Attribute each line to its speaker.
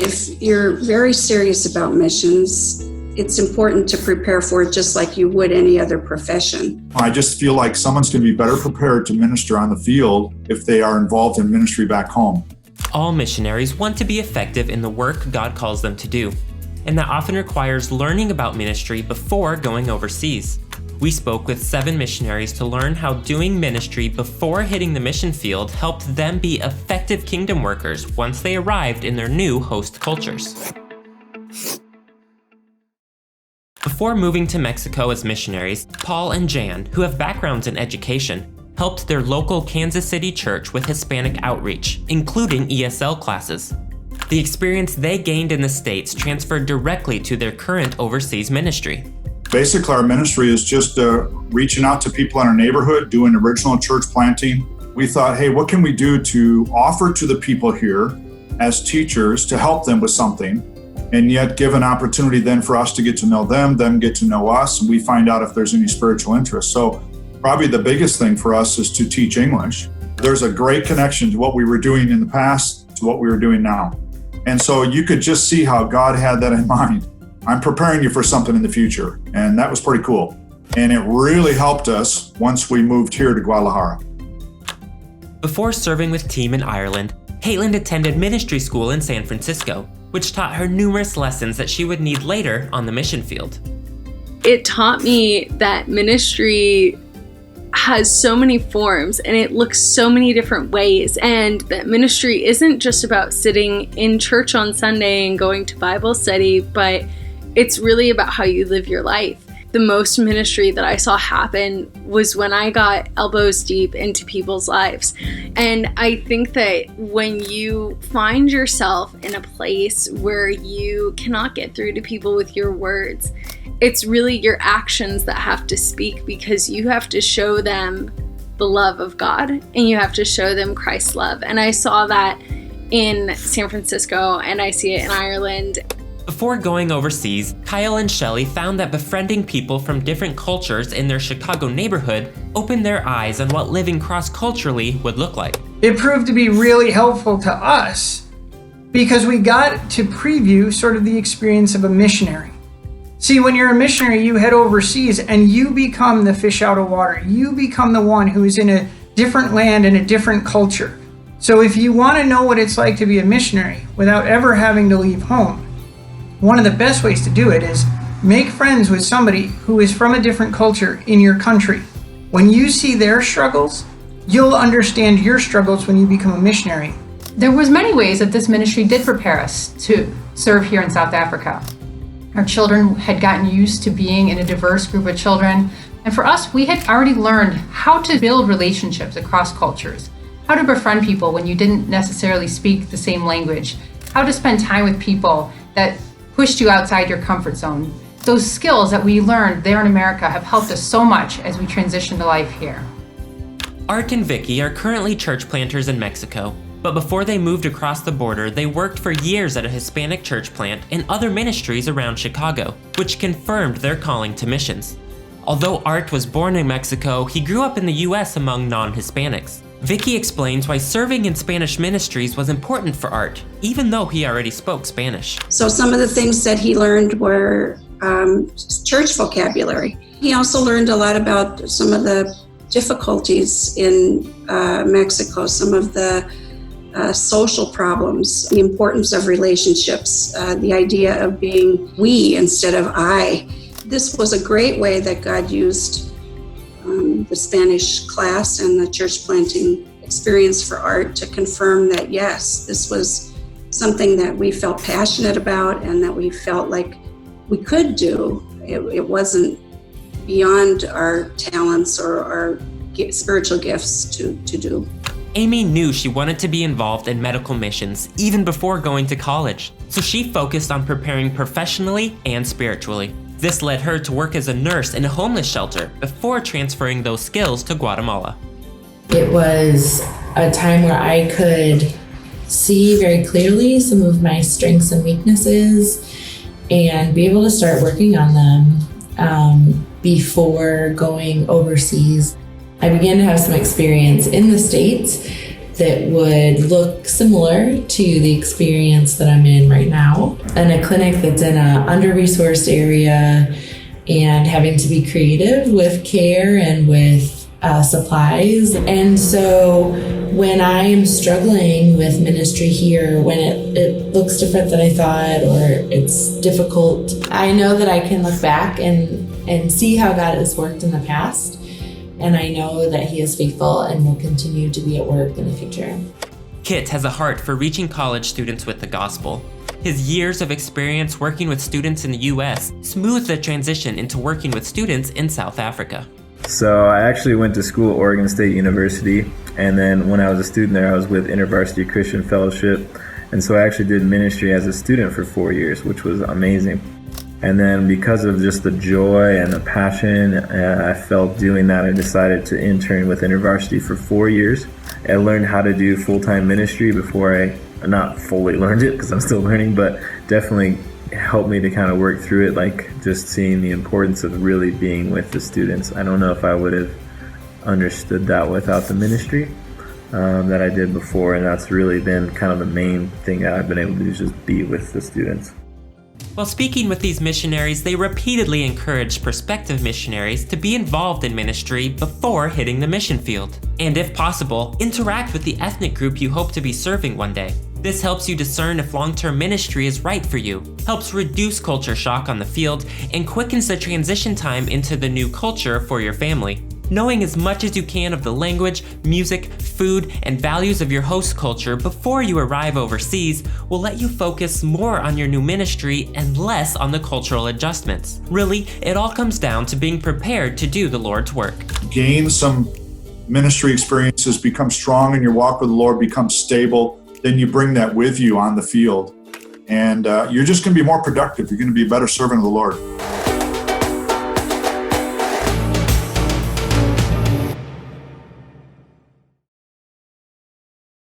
Speaker 1: If you're very serious about missions, it's important to prepare for it just like you would any other profession.
Speaker 2: I just feel like someone's going to be better prepared to minister on the field if they are involved in ministry back home.
Speaker 3: All missionaries want to be effective in the work God calls them to do, and that often requires learning about ministry before going overseas. We spoke with 7 missionaries to learn how doing ministry before hitting the mission field helped them be effective kingdom workers once they arrived in their new host cultures. Before moving to Mexico as missionaries, Paul and Jan, who have backgrounds in education, helped their local Kansas City church with Hispanic outreach, including ESL classes. The experience they gained in the States transferred directly to their current overseas ministry.
Speaker 2: Basically, our ministry is just reaching out to people in our neighborhood, doing original church planting. We thought, hey, what can we do to offer to the people here as teachers to help them with something, and yet give an opportunity then for us to get to know them get to know us, and we find out if there's any spiritual interest. So probably the biggest thing for us is to teach English. There's a great connection to what we were doing in the past to what we were doing now. And so you could just see how God had that in mind. I'm preparing you for something in the future. And that was pretty cool. And it really helped us once we moved here to Guadalajara.
Speaker 3: Before serving with Team in Ireland, Caitlin attended ministry school in San Francisco, which taught her numerous lessons that she would need later on the mission field.
Speaker 4: It taught me that ministry has so many forms and it looks so many different ways, and that ministry isn't just about sitting in church on Sunday and going to Bible study, but it's really about how you live your life. The most ministry that I saw happen was when I got elbows deep into people's lives. And I think that when you find yourself in a place where you cannot get through to people with your words, it's really your actions that have to speak, because you have to show them the love of God and you have to show them Christ's love. And I saw that in San Francisco and I see it in Ireland.
Speaker 3: Before going overseas, Kyle and Shelley found that befriending people from different cultures in their Chicago neighborhood opened their eyes on what living cross-culturally would look like.
Speaker 5: It proved to be really helpful to us because we got to preview sort of the experience of a missionary. See, when you're a missionary, you head overseas and you become the fish out of water. You become the one who is in a different land and a different culture. So if you want to know what it's like to be a missionary without ever having to leave home, one of the best ways to do it is make friends with somebody who is from a different culture in your country. When you see their struggles, you'll understand your struggles when you become a missionary.
Speaker 6: There was many ways that this ministry did prepare us to serve here in South Africa. Our children had gotten used to being in a diverse group of children. And for us, we had already learned how to build relationships across cultures, how to befriend people when you didn't necessarily speak the same language, how to spend time with people that pushed you outside your comfort zone. Those skills that we learned there in America have helped us so much as we transition to life here.
Speaker 3: Art and Vicky are currently church planters in Mexico, but before they moved across the border, they worked for years at a Hispanic church plant and other ministries around Chicago, which confirmed their calling to missions. Although Art was born in Mexico, he grew up in the US among non-Hispanics. Vicky explains why serving in Spanish ministries was important for Art, even though he already spoke Spanish.
Speaker 1: So some of the things that he learned were church vocabulary. He also learned a lot about some of the difficulties in Mexico, some of the social problems, the importance of relationships, the idea of being we instead of I. This was a great way that God used the Spanish class and the church planting experience for Art to confirm that, yes, this was something that we felt passionate about and that we felt like we could do. It wasn't beyond our talents or our spiritual gifts to do.
Speaker 3: Amy knew she wanted to be involved in medical missions even before going to college, so she focused on preparing professionally and spiritually. This led her to work as a nurse in a homeless shelter before transferring those skills to Guatemala.
Speaker 7: It was a time where I could see very clearly some of my strengths and weaknesses and be able to start working on them before going overseas. I began to have some experience in the States that would look similar to the experience that I'm in right now, and a clinic that's in an under-resourced area, and having to be creative with care and with supplies. And so when I am struggling with ministry here, when it looks different than I thought, or it's difficult, I know that I can look back and see how God has worked in the past. And I know that He is faithful and will continue to be at work in the future.
Speaker 3: Kit has a heart for reaching college students with the gospel. His years of experience working with students in the US smoothed the transition into working with students in South Africa.
Speaker 8: So I actually went to school at Oregon State University, and then when I was a student there, I was with InterVarsity Christian Fellowship, and so I actually did ministry as a student for 4 years, which was amazing. And then because of just the joy and the passion I felt doing that, I decided to intern with InterVarsity for 4 years. I learned how to do full-time ministry before I not fully learned it, because I'm still learning, but definitely helped me to kind of work through it, like just seeing the importance of really being with the students. I don't know if I would have understood that without the ministry that I did before, and that's really been kind of the main thing that I've been able to do, is just be with the students.
Speaker 3: While speaking with these missionaries, they repeatedly encouraged prospective missionaries to be involved in ministry before hitting the mission field. And if possible, interact with the ethnic group you hope to be serving one day. This helps you discern if long-term ministry is right for you, helps reduce culture shock on the field, and quickens the transition time into the new culture for your family. Knowing as much as you can of the language, music, food, and values of your host culture before you arrive overseas will let you focus more on your new ministry and less on the cultural adjustments. Really, it all comes down to being prepared to do the Lord's work.
Speaker 2: Gain some ministry experiences, become strong in your walk with the Lord, become stable. Then you bring that with you on the field. And you're just going to be more productive. You're going to be a better servant of the Lord.